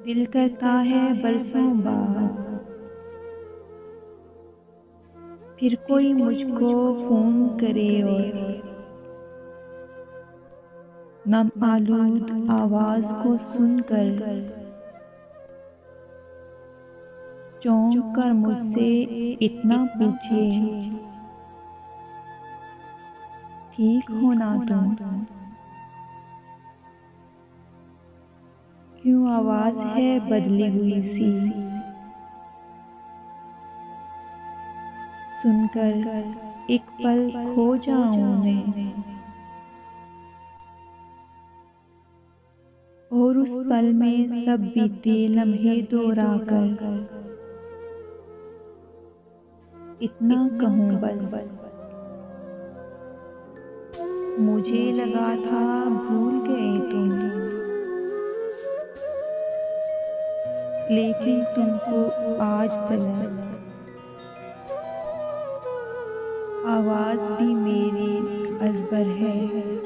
दिल करता है बरसों बाद फिर कोई मुझको फोन करे और नम आलूद आवाज को सुनकर चौंक कर मुझसे इतना पूछे, ठीक हो ना तुम? क्यों आवाज है बदली हुई सी, सुनकर एक पल खो जाऊं मैं और उस पल में सब बीते लम्हे दोहरा कर इतना कहूं बस, मुझे लगा था भूल गए तुम, लेकिन तुमको आज तलक आवाज भी मेरी अजबर है।